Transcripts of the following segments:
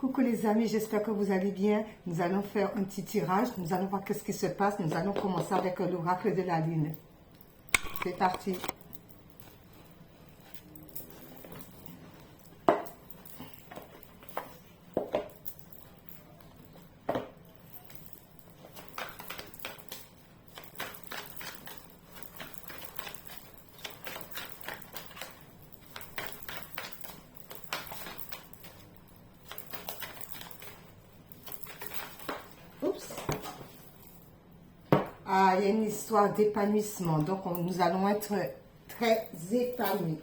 Coucou les amis, j'espère que vous allez bien. Nous allons faire un petit tirage. Nous allons voir qu'est-ce qui se passe. Nous allons commencer avec l'oracle de la lune. C'est parti. Oups. Ah, il y a une histoire d'épanouissement. Donc, nous allons être très épanouis.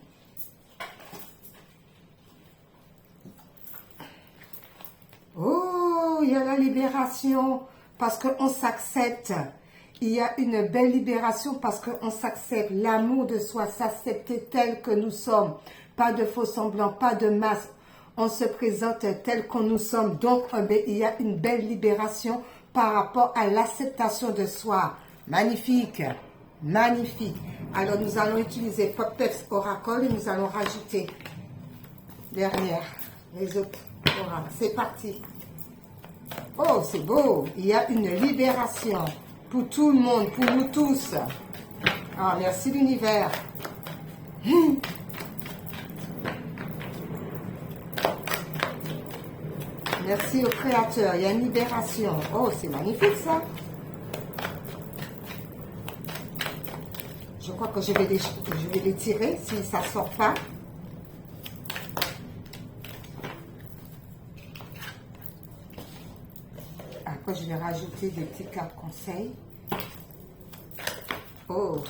Oh, il y a la libération parce qu'on s'accepte. Il y a une belle libération parce qu'on s'accepte. L'amour de soi, s'accepter tel que nous sommes. Pas de faux semblants, pas de masque. On se présente tel que nous sommes. Donc, il y a une belle libération par rapport à l'acceptation de soi. Magnifique, magnifique. Alors, nous allons utiliser Pop-Peps Oracle et nous allons rajouter derrière les autres oracles. C'est parti. Oh, c'est beau. Il y a une libération pour tout le monde, pour nous tous. Ah, merci l'univers. Merci au Créateur. Il y a une libération. Oh, c'est magnifique ça. Je crois que je vais les tirer si ça ne sort pas. Après, je vais rajouter des petits cartes conseils. Oh.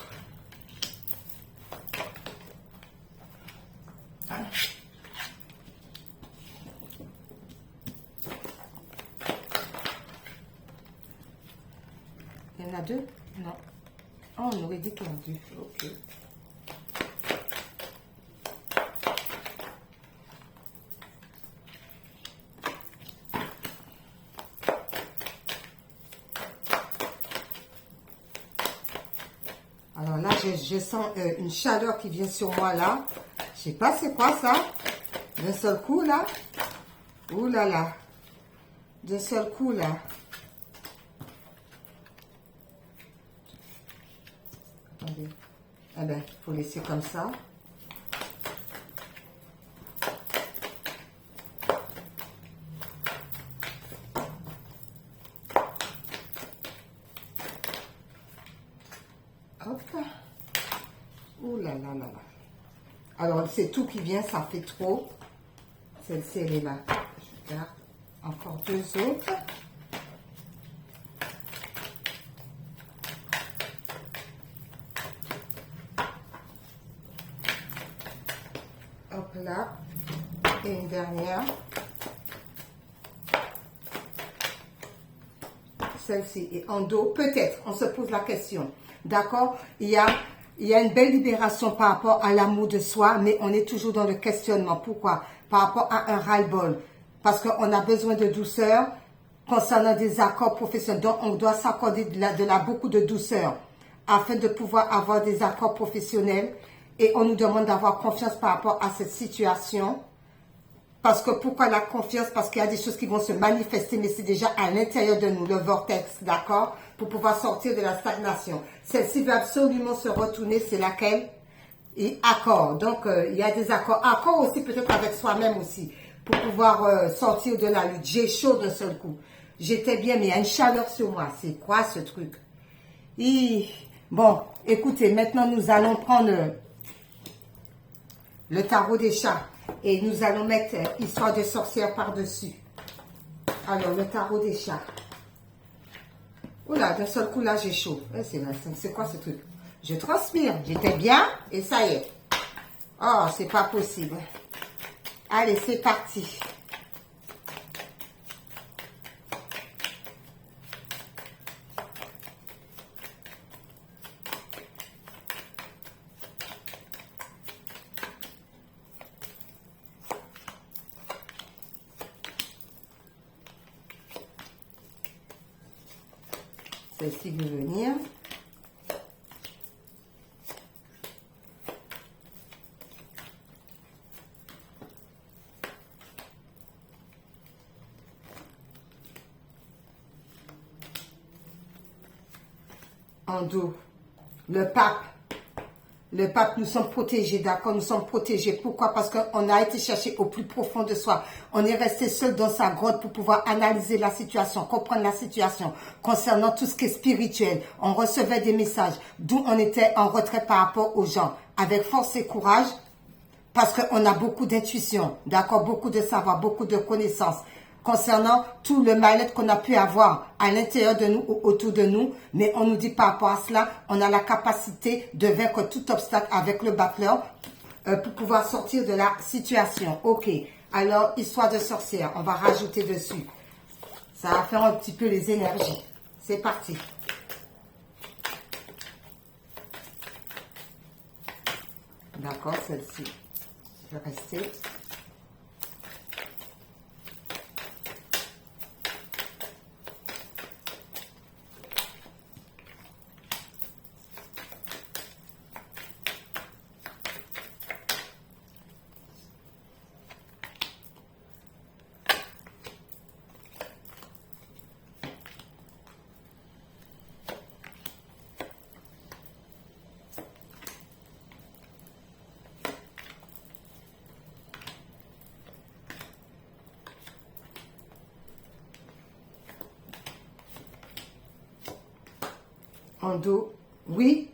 Il y en a deux? Non. Oh, on aurait dit qu'il y en a deux. Ok. Alors là, je sens une chaleur qui vient sur moi là. Je sais pas c'est quoi ça. D'un seul coup là. Ouh là là. D'un seul coup là. Attendez. Eh bien, il faut laisser comme ça. Hop. Ouh là là là là. Alors, c'est tout qui vient, ça fait trop. Celle-ci, elle est là. Je garde encore deux autres. Hop là. Et une dernière. Celle-ci est en dos. Peut-être, on se pose la question. D'accord? Il y a une belle libération par rapport à l'amour de soi, mais on est toujours dans le questionnement. Pourquoi? Par rapport à un ras-le-bol. Parce qu'on a besoin de douceur concernant des accords professionnels. Donc, on doit s'accorder beaucoup de douceur afin de pouvoir avoir des accords professionnels. Et on nous demande d'avoir confiance par rapport à cette situation. Parce que pourquoi la confiance? Parce qu'il y a des choses qui vont se manifester, mais c'est déjà à l'intérieur de nous, le vortex, d'accord? Pour pouvoir sortir de la stagnation. Celle-ci veut absolument se retourner, c'est laquelle? Et accord. Donc, il y a des accords. Accord aussi peut-être avec soi-même aussi, pour pouvoir sortir de la lutte. J'ai chaud d'un seul coup. J'étais bien, mais il y a une chaleur sur moi. C'est quoi ce truc? Bon, écoutez, maintenant nous allons prendre le tarot des chats. Et nous allons mettre Histoire de sorcière par-dessus. Alors, le tarot des chats. Oula, d'un seul coup, là, j'ai chaud. C'est quoi ce truc? Je transpire. J'étais bien et ça y est. Oh, c'est pas possible. Allez, c'est parti. Celle-ci veut venir. En dos. Le pape. Le pape, nous sommes protégés, d'accord? Nous sommes protégés. Pourquoi? Parce qu'on a été chercher au plus profond de soi. On est resté seul dans sa grotte pour pouvoir analyser la situation, comprendre la situation concernant tout ce qui est spirituel. On recevait des messages, d'où on était en retrait par rapport aux gens. Avec force et courage, parce qu'on a beaucoup d'intuition, d'accord? Beaucoup de savoir, beaucoup de connaissances concernant tout le mal-être qu'on a pu avoir à l'intérieur de nous ou autour de nous. Mais on nous dit par rapport à cela, on a la capacité de vaincre tout obstacle avec le battleur pour pouvoir sortir de la situation. Ok, alors histoire de sorcière, on va rajouter dessus. Ça va faire un petit peu les énergies. C'est parti. D'accord, celle-ci. Je vais rester. En dos, oui,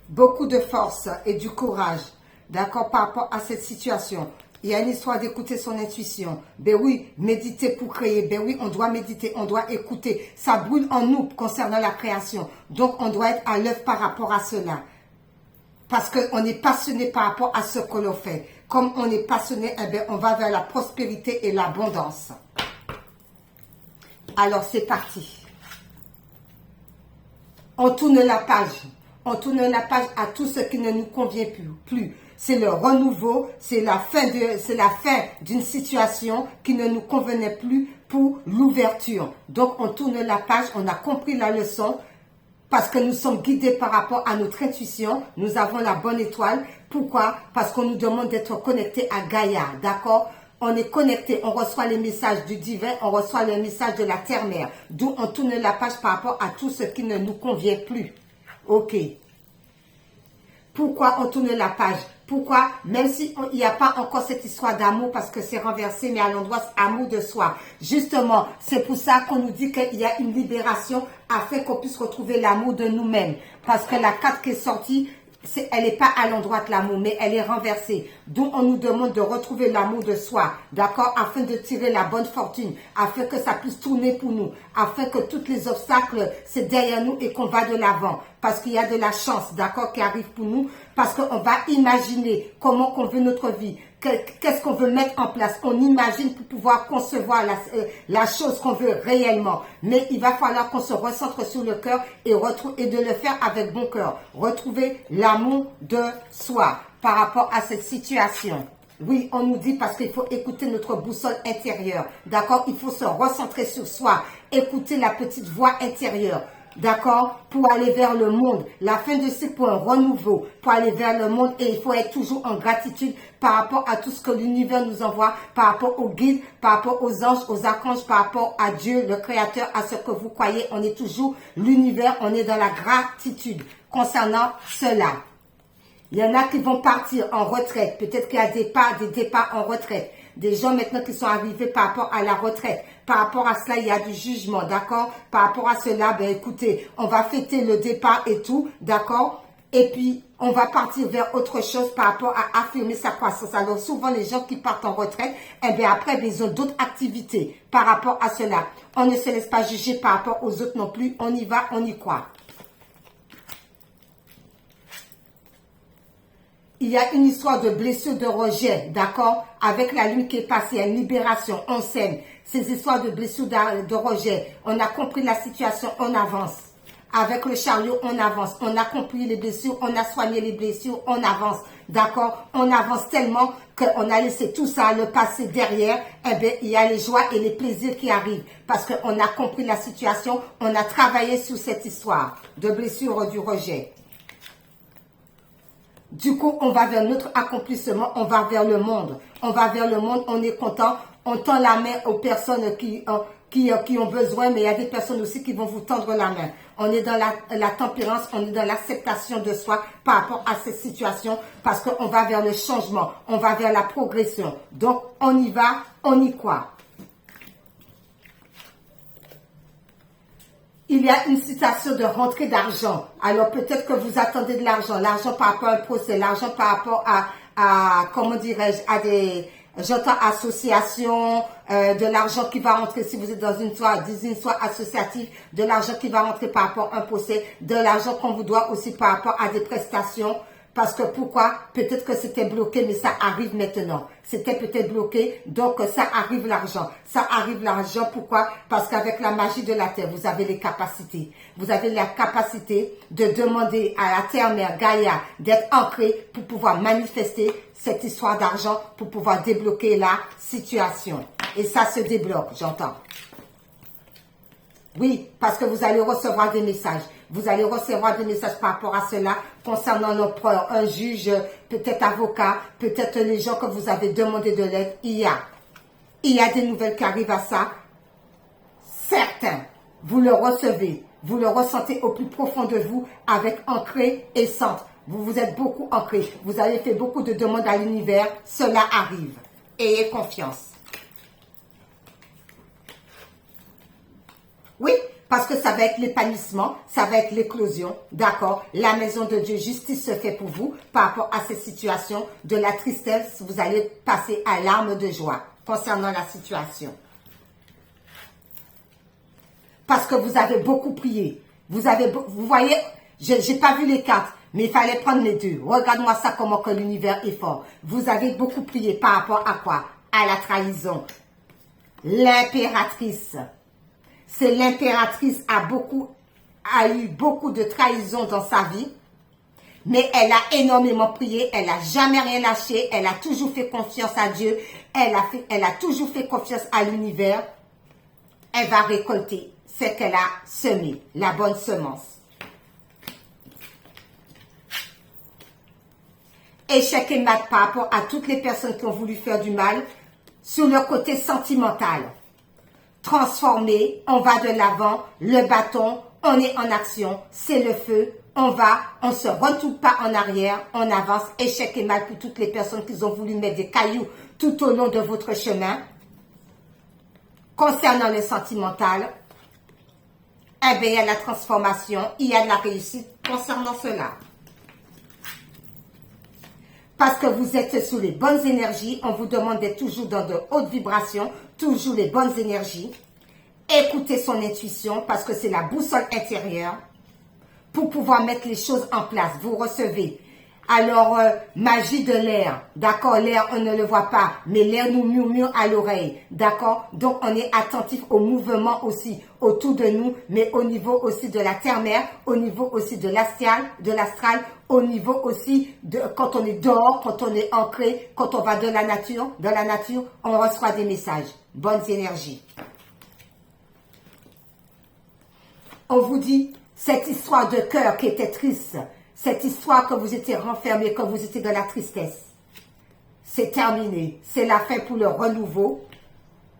beaucoup de force et du courage, d'accord, par rapport à cette situation. Il y a une histoire d'écouter son intuition. Ben oui, méditer pour créer. Ben oui, on doit méditer, on doit écouter. Ça brûle en nous concernant la création. Donc, on doit être à l'œuvre par rapport à cela. Parce qu'on est passionné par rapport à ce que l'on fait. Comme on est passionné, eh bien, on va vers la prospérité et l'abondance. Alors, c'est parti. On tourne la page. On tourne la page à tout ce qui ne nous convient plus. C'est le renouveau, c'est la fin d'une situation qui ne nous convenait plus pour l'ouverture. Donc, on tourne la page, on a compris la leçon parce que nous sommes guidés par rapport à notre intuition. Nous avons la bonne étoile. Pourquoi? Parce qu'on nous demande d'être connectés à Gaïa, d'accord? On est connecté, on reçoit les messages du divin, on reçoit les messages de la terre-mère. D'où on tourne la page par rapport à tout ce qui ne nous convient plus. Ok. Pourquoi on tourne la page? Pourquoi? Même s'il n'y a pas encore cette histoire d'amour parce que c'est renversé, mais à l'endroit, c'est amour de soi. Justement, c'est pour ça qu'on nous dit qu'il y a une libération afin qu'on puisse retrouver l'amour de nous-mêmes. Parce que la carte qui est sortie, elle n'est pas à l'endroit de l'amour, mais elle est renversée. D'où on nous demande de retrouver l'amour de soi, d'accord, afin de tirer la bonne fortune, afin que ça puisse tourner pour nous, afin que tous les obstacles, c'est derrière nous et qu'on va de l'avant. Parce qu'il y a de la chance, d'accord, qui arrive pour nous, parce qu'on va imaginer comment qu'on veut notre vie. Qu'est-ce qu'on veut mettre en place? On imagine pour pouvoir concevoir la chose qu'on veut réellement. Mais il va falloir qu'on se recentre sur le cœur et de le faire avec bon cœur. Retrouver l'amour de soi par rapport à cette situation. Oui, on nous dit parce qu'il faut écouter notre boussole intérieure. D'accord? Il faut se recentrer sur soi. Écouter la petite voix intérieure. D'accord? Pour aller vers le monde. La fin de cycle pour un renouveau. Pour aller vers le monde. Et il faut être toujours en gratitude par rapport à tout ce que l'univers nous envoie. Par rapport aux guides, par rapport aux anges, aux archanges, par rapport à Dieu, le Créateur, à ce que vous croyez. On est toujours l'univers. On est dans la gratitude concernant cela. Il y en a qui vont partir en retraite. Peut-être qu'il y a des départs en retraite. Des gens maintenant qui sont arrivés par rapport à la retraite. Par rapport à cela, il y a du jugement, d'accord? Par rapport à cela, ben écoutez, on va fêter le départ et tout, d'accord? Et puis, on va partir vers autre chose par rapport à affirmer sa croissance. Alors, souvent, les gens qui partent en retraite, eh bien après, ils ont d'autres activités par rapport à cela. On ne se laisse pas juger par rapport aux autres non plus. On y va, on y croit. Il y a une histoire de blessure, de rejet, d'accord? Avec la lune qui est passée, il y a une libération, on s'aime. Ces histoires de blessure, de rejet, on a compris la situation, on avance. Avec le chariot, on avance. On a compris les blessures, on a soigné les blessures, on avance. D'accord? On avance tellement qu'on a laissé tout ça, le passé derrière. Eh bien, il y a les joies et les plaisirs qui arrivent. Parce qu'on a compris la situation, on a travaillé sur cette histoire de blessure, du rejet. Du coup, on va vers notre accomplissement, on va vers le monde. On va vers le monde, on est content, On tend la main aux personnes qui ont besoin, mais il y a des personnes aussi qui vont vous tendre la main. On est dans la tempérance, on est dans l'acceptation de soi par rapport à cette situation, parce qu'on va vers le changement, on va vers la progression. Donc, on y va, on y croit. Il y a une situation de rentrée d'argent. Alors, peut-être que vous attendez de l'argent. L'argent par rapport à un procès, l'argent par rapport à comment dirais-je, à des... J'entends association, de l'argent qui va rentrer si vous êtes dans une soirée associative, de l'argent qui va rentrer par rapport à un procès, de l'argent qu'on vous doit aussi par rapport à des prestations. Parce que pourquoi? Peut-être que c'était bloqué, mais ça arrive maintenant. C'était peut-être bloqué, donc ça arrive l'argent. Ça arrive l'argent, pourquoi? Parce qu'avec la magie de la terre, vous avez les capacités. Vous avez la capacité de demander à la terre-mère Gaïa d'être ancrée pour pouvoir manifester cette histoire d'argent, pour pouvoir débloquer la situation. Et ça se débloque, j'entends. Oui, parce que vous allez recevoir des messages. Vous allez recevoir des messages par rapport à cela concernant l'empereur, un juge, peut-être avocat, peut-être les gens que vous avez demandé de l'aide. Il y a des nouvelles qui arrivent à ça. Certains, vous le recevez, vous le ressentez au plus profond de vous avec ancré et centre. Vous vous êtes beaucoup ancré. Vous avez fait beaucoup de demandes à l'univers. Cela arrive. Ayez confiance. Oui, parce que ça va être l'épanouissement, ça va être l'éclosion, d'accord? La maison de Dieu, justice se fait pour vous par rapport à cette situation. De la tristesse, vous allez passer à l'arme de joie concernant la situation. Parce que vous avez beaucoup prié. Vous voyez, j'ai pas vu les cartes, mais il fallait prendre les deux. Regarde-moi ça, comment que l'univers est fort. Vous avez beaucoup prié par rapport à quoi? À la trahison. L'impératrice. C'est l'impératrice a eu beaucoup de trahison dans sa vie, mais elle a énormément prié, elle n'a jamais rien lâché, elle a toujours fait confiance à Dieu, elle a toujours fait confiance à l'univers. Elle va récolter ce qu'elle a semé, la bonne semence. Échec et mat par rapport à toutes les personnes qui ont voulu faire du mal, sur le côté sentimental. Transformé, on va de l'avant, le bâton, on est en action, c'est le feu, on ne se retourne pas en arrière, on avance, échec et mal pour toutes les personnes qui ont voulu mettre des cailloux tout au long de votre chemin. Concernant le sentimental, eh bien, il y a la transformation, il y a de la réussite concernant cela. Parce que vous êtes sous les bonnes énergies, on vous demande d'être toujours dans de hautes vibrations, toujours les bonnes énergies. Écoutez son intuition parce que c'est la boussole intérieure pour pouvoir mettre les choses en place. Vous recevez. Alors, magie de l'air, d'accord, l'air on ne le voit pas, mais l'air nous murmure à l'oreille, d'accord. Donc on est attentif au mouvement aussi autour de nous, mais au niveau aussi de la terre-mère, au niveau aussi de l'astral, au niveau aussi de quand on est dehors, quand on est ancré, quand on va dans la nature, on reçoit des messages, bonnes énergies. On vous dit, cette histoire de cœur qui était triste, cette histoire que vous étiez renfermé, que vous étiez dans la tristesse, c'est terminé. C'est la fin pour le renouveau,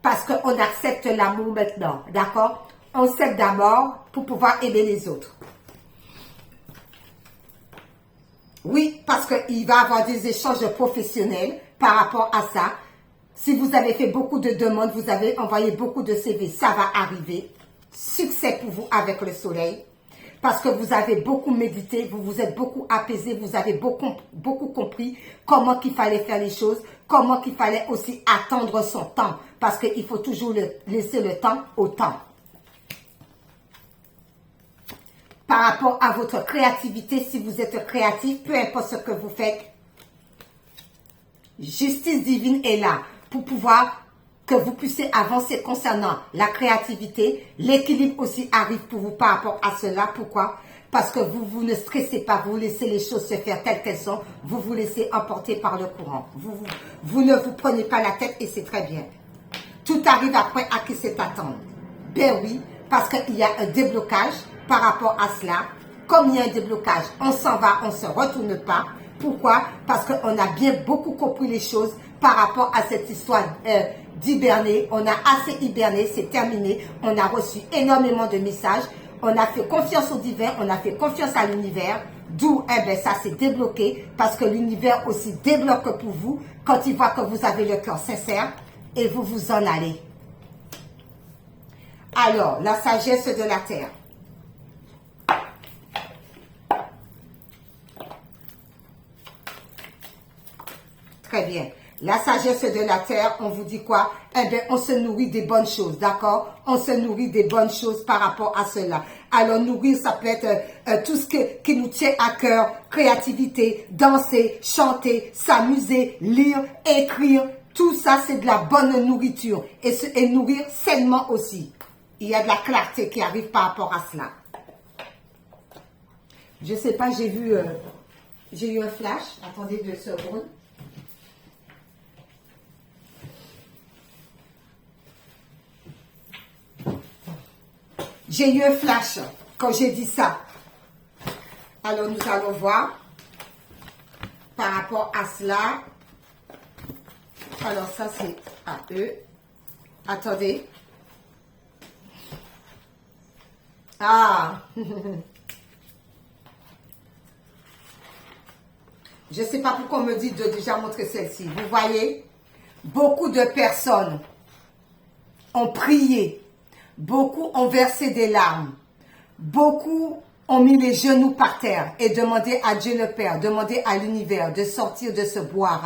parce qu'on accepte l'amour maintenant, d'accord? On s'aime d'abord pour pouvoir aimer les autres. Oui, parce qu'il va y avoir des échanges professionnels par rapport à ça. Si vous avez fait beaucoup de demandes, vous avez envoyé beaucoup de CV, ça va arriver. Succès pour vous avec le soleil. Parce que vous avez beaucoup médité, vous vous êtes beaucoup apaisé, vous avez beaucoup compris comment qu'il fallait faire les choses, comment qu'il fallait aussi attendre son temps. Parce qu'il faut toujours laisser le temps au temps. Par rapport à votre créativité, si vous êtes créatif, peu importe ce que vous faites, justice divine est là pour pouvoir que vous puissiez avancer concernant la créativité. L'équilibre aussi arrive pour vous par rapport à cela. Pourquoi? Parce que vous ne stressez pas, vous laissez les choses se faire telles qu'elles sont, vous vous laissez emporter par le courant. Vous ne vous prenez pas la tête et c'est très bien. Tout arrive après à qui c'est attendre. Ben oui, parce qu'il y a un déblocage par rapport à cela. Comme il y a un déblocage, on s'en va, on ne se retourne pas. Pourquoi? Parce qu'on a bien beaucoup compris les choses par rapport à cette histoire d'hiberner. On a assez hiberné, c'est terminé. On a reçu énormément de messages. On a fait confiance au divin, on a fait confiance à l'univers. D'où, eh bien, ça s'est débloqué parce que l'univers aussi débloque pour vous quand il voit que vous avez le cœur sincère et vous vous en allez. Alors, la sagesse de la terre. Très bien. La sagesse de la terre, on vous dit quoi? Eh bien, on se nourrit des bonnes choses, d'accord? On se nourrit des bonnes choses par rapport à cela. Alors, nourrir, ça peut être tout ce qui nous tient à cœur, créativité, danser, chanter, s'amuser, lire, écrire. Tout ça, c'est de la bonne nourriture. Et nourrir sainement aussi. Il y a de la clarté qui arrive par rapport à cela. Je ne sais pas, j'ai eu un flash. Attendez 2 secondes. J'ai eu un flash quand j'ai dit ça. Alors, nous allons voir par rapport à cela. Alors, ça, c'est à eux. Attendez. Ah. Je ne sais pas pourquoi on me dit de déjà montrer celle-ci. Vous voyez, beaucoup de personnes ont prié. Beaucoup ont versé des larmes. Beaucoup ont mis les genoux par terre et demandé à Dieu le Père, demandé à l'univers de sortir de ce bois.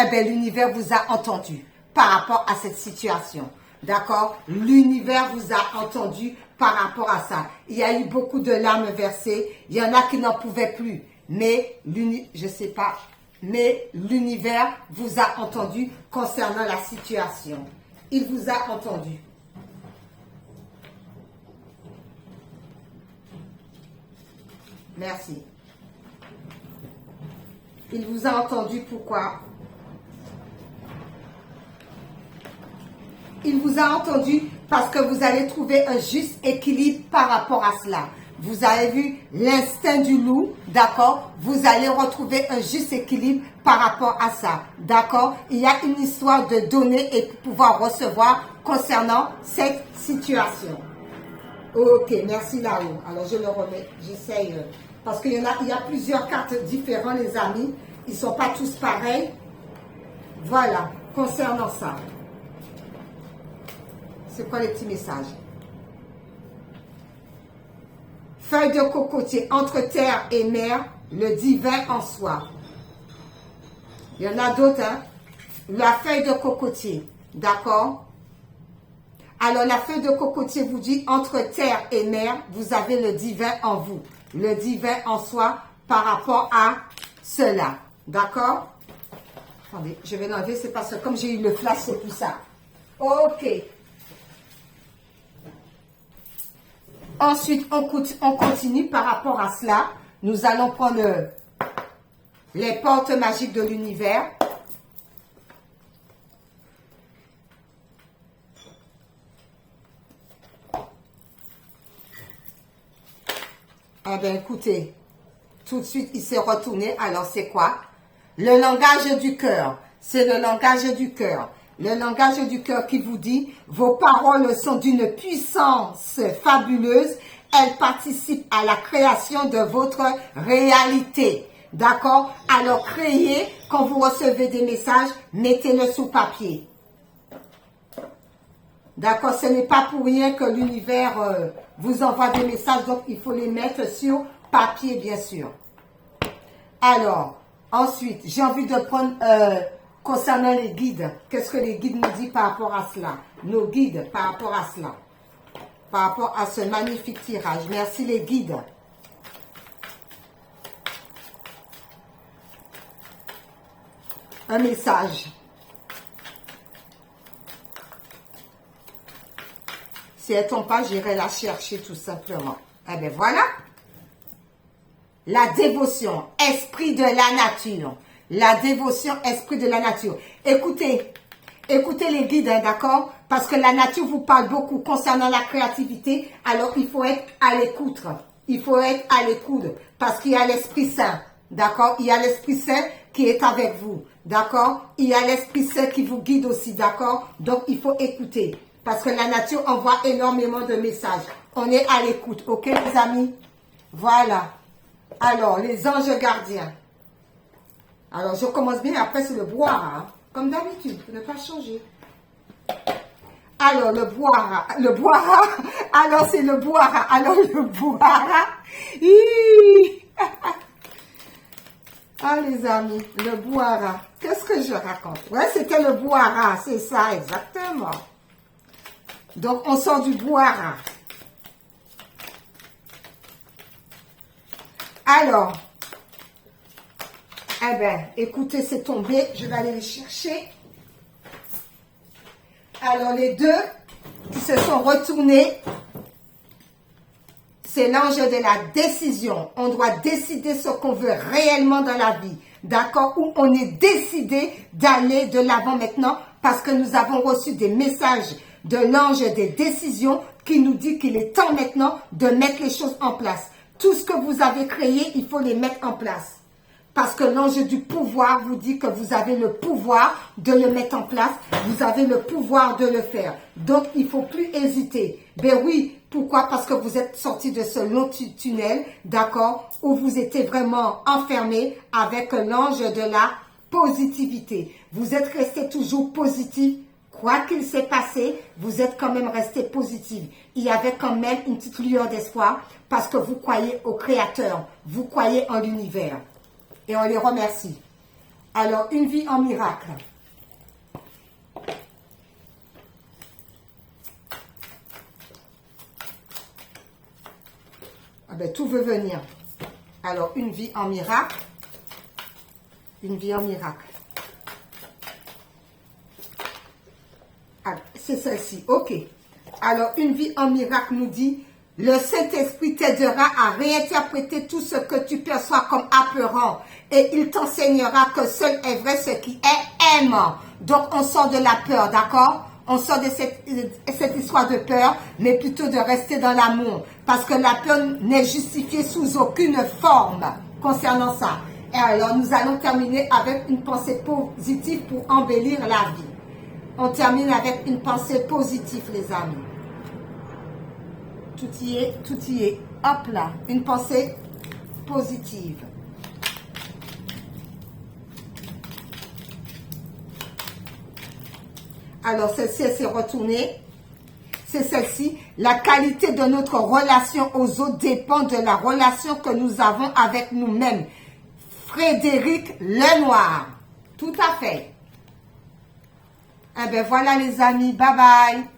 Eh bien, l'univers vous a entendu par rapport à cette situation. D'accord? L'univers vous a entendu par rapport à ça. Il y a eu beaucoup de larmes versées. Il y en a qui n'en pouvaient plus. Mais, je sais pas, mais l'univers vous a entendu concernant la situation. Il vous a entendu. Merci. Il vous a entendu, pourquoi? Il vous a entendu parce que vous allez trouver un juste équilibre par rapport à cela. Vous avez vu l'instinct du loup, d'accord? Vous allez retrouver un juste équilibre par rapport à ça, d'accord? Il y a une histoire de donner et pouvoir recevoir concernant cette situation. Ok, merci là-haut. Alors, je le remets, j'essaye, parce qu'il y a plusieurs cartes différentes, les amis. Ils ne sont pas tous pareils. Voilà, concernant ça. C'est quoi les petits messages? Feuille de cocotier, entre terre et mer, le divin en soi. Il y en a d'autres, hein? La feuille de cocotier, d'accord? Alors, la feuille de cocotier vous dit, entre terre et mer, vous avez le divin en vous. Le divin en soi par rapport à cela. D'accord? Attendez, je vais l'enlever, c'est parce que comme j'ai eu le flash, c'est tout ça. Ok. Ensuite, on continue par rapport à cela. Nous allons prendre les portes magiques de l'univers. Eh bien, écoutez, tout de suite, il s'est retourné. Alors, c'est quoi? Le langage du cœur. C'est le langage du cœur. Le langage du cœur qui vous dit, vos paroles sont d'une puissance fabuleuse. Elles participent à la création de votre réalité. D'accord? Alors, créez, quand vous recevez des messages, mettez-le sous papier. D'accord? Ce n'est pas pour rien que l'univers vous envoie des messages, donc il faut les mettre sur papier, bien sûr. Alors, ensuite, j'ai envie de prendre, concernant les guides, qu'est-ce que les guides nous disent par rapport à cela? Nos guides par rapport à cela. Par rapport à ce magnifique tirage. Merci les guides. Un message. Si elle ne tombe pas, j'irai la chercher tout simplement. Eh bien voilà. La dévotion, esprit de la nature. La dévotion, esprit de la nature. Écoutez les guides, hein, d'accord? Parce que la nature vous parle beaucoup concernant la créativité. Alors, il faut être à l'écoute. Il faut être à l'écoute. Parce qu'il y a l'Esprit Saint. D'accord? Il y a l'Esprit Saint qui est avec vous. D'accord? Il y a l'Esprit Saint qui vous guide aussi, d'accord? Donc, il faut écouter. Parce que la nature envoie énormément de messages. On est à l'écoute, ok les amis? Voilà. Alors, les anges gardiens. Alors, je commence bien, après c'est le boire, hein, comme d'habitude, pour ne pas changer. Alors, le boire, alors c'est le boire, alors le boire. Ah les amis, le boire, qu'est-ce que je raconte? Ouais, c'était le boire, c'est ça, exactement. Donc, on sort du boire. Alors, eh bien, écoutez, c'est tombé. Je vais aller les chercher. Alors, les deux qui se sont retournés, c'est l'ange de la décision. On doit décider ce qu'on veut réellement dans la vie. D'accord? Où on est décidé d'aller de l'avant maintenant parce que nous avons reçu des messages de l'ange des décisions qui nous dit qu'il est temps maintenant de mettre les choses en place. Tout ce que vous avez créé, il faut les mettre en place. Parce que l'ange du pouvoir vous dit que vous avez le pouvoir de le mettre en place. Vous avez le pouvoir de le faire. Donc, il ne faut plus hésiter. Ben oui, pourquoi? Parce que vous êtes sorti de ce long tunnel, d'accord, où vous étiez vraiment enfermé avec l'ange de la positivité. Vous êtes resté toujours positif. Quoi qu'il s'est passé, vous êtes quand même resté positif. Il y avait quand même une petite lueur d'espoir parce que vous croyez au Créateur. Vous croyez en l'univers. Et on les remercie. Alors, une vie en miracle. Ah ben, tout veut venir. Alors, une vie en miracle. Une vie en miracle. Ah, c'est celle-ci. Ok. Alors, une vie en miracle nous dit, le Saint-Esprit t'aidera à réinterpréter tout ce que tu perçois comme apeurant et il t'enseignera que seul est vrai ce qui est aimant. Donc, on sort de la peur, d'accord? On sort de cette histoire de peur, mais plutôt de rester dans l'amour. Parce que la peur n'est justifiée sous aucune forme concernant ça. Et alors, nous allons terminer avec une pensée positive pour embellir la vie. On termine avec une pensée positive, les amis. Tout y est, tout y est. Hop là, une pensée positive. Alors, celle-ci, elle s'est retournée. C'est celle-ci. La qualité de notre relation aux autres dépend de la relation que nous avons avec nous-mêmes. Frédéric Lenoir. Tout à fait. Eh bien, voilà les amis. Bye bye.